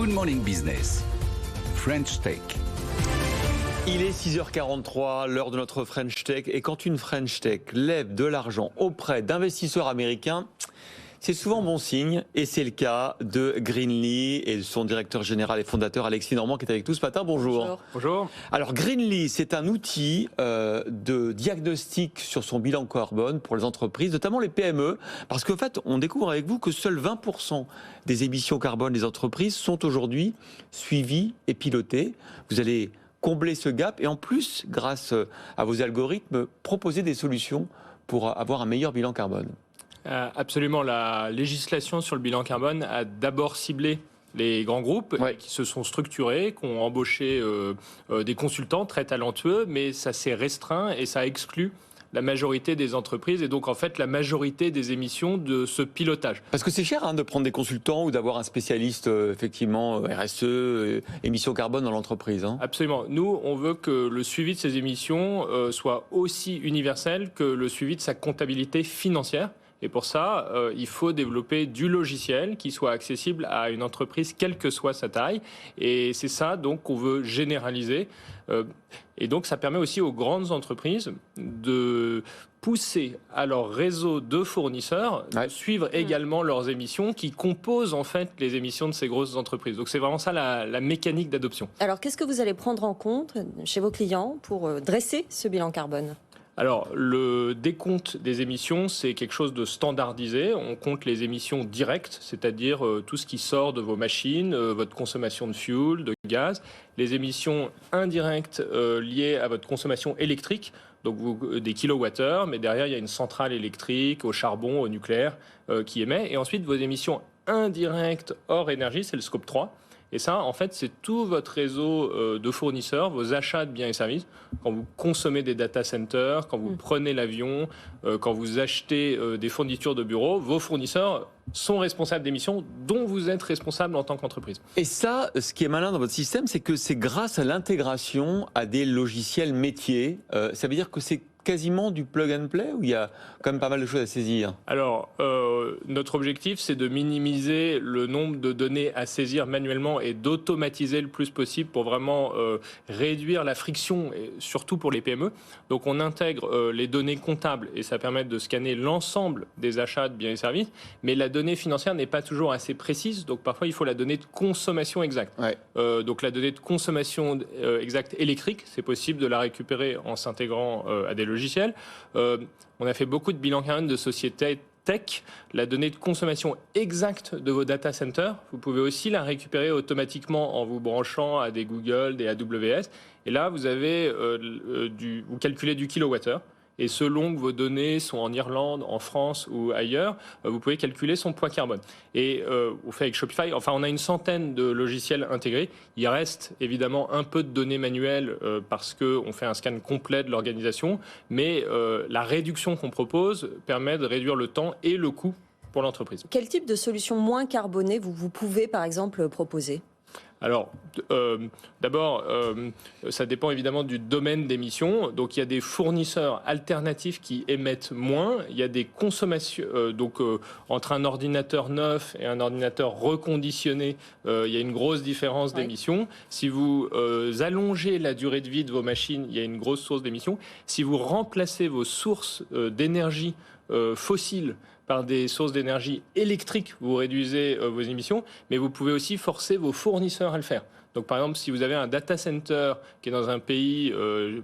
Good Morning Business, French Tech. Il est 6h43, l'heure de notre French Tech. Et quand une French Tech lève de l'argent auprès d'investisseurs américains, c'est souvent bon signe. Et c'est le cas de Greenly et de son directeur général et fondateur Alexis Normand qui est avec nous ce matin. Bonjour. Bonjour. Alors Greenly, c'est un outil de diagnostic sur son bilan carbone pour les entreprises, notamment les PME. Parce qu'en fait, on découvre avec vous que seuls 20% des émissions carbone des entreprises sont aujourd'hui suivies et pilotées. Vous allez combler ce gap et en plus, grâce à vos algorithmes, proposer des solutions pour avoir un meilleur bilan carbone. Absolument. La législation sur le bilan carbone a d'abord ciblé les grands groupes qui se sont structurés, qui ont embauché des consultants très talentueux, mais ça s'est restreint et ça exclut la majorité des entreprises et donc en fait la majorité des émissions de ce pilotage. Parce que c'est cher de prendre des consultants ou d'avoir un spécialiste effectivement RSE, émissions carbone dans l'entreprise. Absolument. Nous, on veut que le suivi de ces émissions soit aussi universel que le suivi de sa comptabilité financière. Et pour ça, il faut développer du logiciel qui soit accessible à une entreprise, quelle que soit sa taille. Et c'est ça donc qu'on veut généraliser. Et donc, ça permet aussi aux grandes entreprises de pousser à leur réseau de fournisseurs de suivre également leurs émissions qui composent en fait les émissions de ces grosses entreprises. Donc, c'est vraiment ça la mécanique d'adoption. Alors, qu'est-ce que vous allez prendre en compte chez vos clients pour dresser ce bilan carbone ? Alors, le décompte des émissions, c'est quelque chose de standardisé. On compte les émissions directes, c'est-à-dire tout ce qui sort de vos machines, votre consommation de fuel, de gaz. Les émissions indirectes liées à votre consommation électrique, donc des kilowattheures, mais derrière, il y a une centrale électrique, au charbon, au nucléaire, qui émet. Et ensuite, vos émissions indirectes hors énergie, c'est le scope 3. Et ça, en fait, c'est tout votre réseau de fournisseurs, vos achats de biens et services. Quand vous consommez des data centers, quand vous prenez l'avion, quand vous achetez des fournitures de bureau, vos fournisseurs sont responsables d'émissions dont vous êtes responsable en tant qu'entreprise. Et ça, ce qui est malin dans votre système, c'est que c'est grâce à l'intégration à des logiciels métiers. Ça veut dire que c'est quasiment du plug and play ou il y a quand même pas mal de choses à saisir? Alors, notre objectif, c'est de minimiser le nombre de données à saisir manuellement et d'automatiser le plus possible pour vraiment réduire la friction, et surtout pour les PME. Donc, on intègre les données comptables et ça permet de scanner l'ensemble des achats de biens et services, mais la donnée financière n'est pas toujours assez précise, donc parfois il faut la donnée de consommation exacte. Donc, la donnée de consommation exacte électrique, c'est possible de la récupérer en s'intégrant à des logiciels. On a fait beaucoup de bilans carbone de sociétés tech. La donnée de consommation exacte de vos data centers, vous pouvez aussi la récupérer automatiquement en vous branchant à des Google, des AWS. Et là, vous avez vous calculez du kilowattheure. Et selon que vos données sont en Irlande, en France ou ailleurs, vous pouvez calculer son poids carbone. Et on fait avec Shopify, enfin on a une centaine de logiciels intégrés. Il reste évidemment un peu de données manuelles parce qu'on fait un scan complet de l'organisation, mais la réduction qu'on propose permet de réduire le temps et le coût pour l'entreprise. Quel type de solution moins carbonée vous pouvez par exemple proposer ? Alors, d'abord, ça dépend évidemment du domaine d'émission. Donc, il y a des fournisseurs alternatifs qui émettent moins. Il y a des consommations. Entre un ordinateur neuf et un ordinateur reconditionné, il y a une grosse différence d'émissions. Si vous allongez la durée de vie de vos machines, il y a une grosse source d'émissions. Si vous remplacez vos sources d'énergie fossiles par des sources d'énergie électriques, vous réduisez vos émissions, mais vous pouvez aussi forcer vos fournisseurs à le faire. Donc par exemple, si vous avez un data center qui est dans un pays,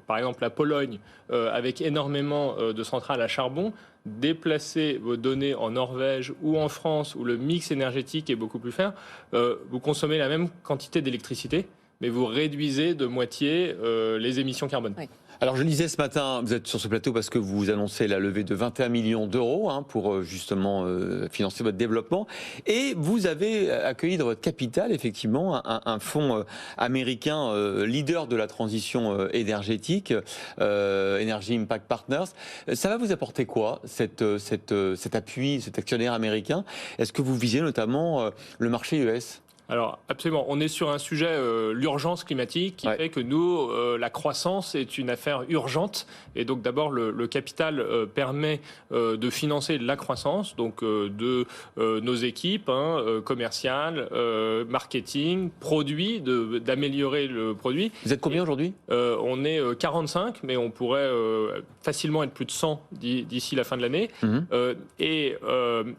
par exemple la Pologne, avec énormément de centrales à charbon, déplacer vos données en Norvège ou en France, où le mix énergétique est beaucoup plus faible, vous consommez la même quantité d'électricité, mais vous réduisez de moitié les émissions carbone. Oui. Alors je lisais ce matin, vous êtes sur ce plateau parce que vous annoncez la levée de 21 millions d'euros pour justement financer votre développement. Et vous avez accueilli dans votre capital effectivement un fonds américain leader de la transition énergétique, Energy Impact Partners. Ça va vous apporter quoi cet appui, cet actionnaire américain? Est-ce que vous visez notamment le marché US ? Alors absolument, on est sur un sujet, l'urgence climatique, qui fait que nous, la croissance est une affaire urgente. Et donc d'abord, le capital permet de financer la croissance, donc de nos équipes commerciales, marketing, produits, d'améliorer le produit. Vous êtes combien aujourd'hui ? On est 45, mais on pourrait facilement être plus de 100 d'ici la fin de l'année. Et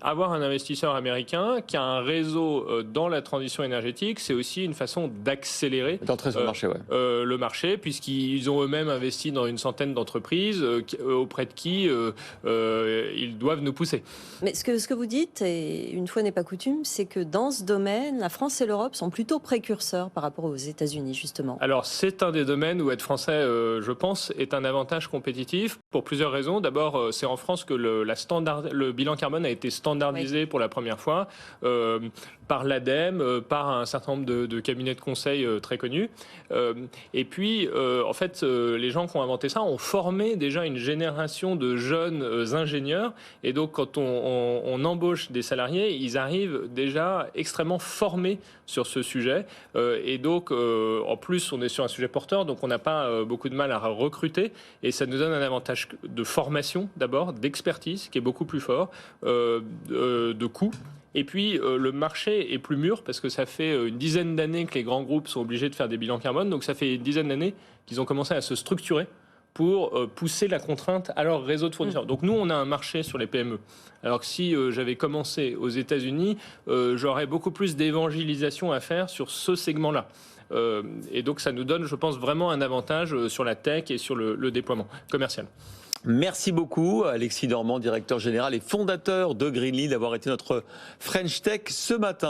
avoir un investisseur américain qui a un réseau dans la transition énergétique, c'est aussi une façon d'accélérer d'entrer sur le marché, le marché, puisqu'ils ont eux-mêmes investi dans une centaine d'entreprises auprès de qui ils doivent nous pousser. Mais ce que vous dites, et une fois n'est pas coutume, c'est que dans ce domaine, la France et l'Europe sont plutôt précurseurs par rapport aux États-Unis, justement. Alors, c'est un des domaines où être français, je pense, est un avantage compétitif pour plusieurs raisons. D'abord, c'est en France que le bilan carbone a été standardisé pour la première fois par l'ADEME, par un certain nombre de cabinets de conseil très connus. Et puis, en fait, les gens qui ont inventé ça ont formé déjà une génération de jeunes ingénieurs. Et donc, quand on embauche des salariés, ils arrivent déjà extrêmement formés sur ce sujet. Et donc, en plus, on est sur un sujet porteur, donc on n'a pas beaucoup de mal à recruter. Et ça nous donne un avantage de formation, d'abord, d'expertise, qui est beaucoup plus fort, de coûts. Et puis, le marché est plus mûr parce que ça fait une dizaine d'années que les grands groupes sont obligés de faire des bilans carbone. Donc, ça fait une dizaine d'années qu'ils ont commencé à se structurer pour pousser la contrainte à leur réseau de fournisseurs. Donc, nous, on a un marché sur les PME. Alors que si j'avais commencé aux États-Unis, j'aurais beaucoup plus d'évangélisation à faire sur ce segment-là. Et donc, ça nous donne, je pense, vraiment un avantage sur la tech et sur le déploiement commercial. Merci beaucoup, Alexis Normand, directeur général et fondateur de Greenly, d'avoir été notre French Tech ce matin.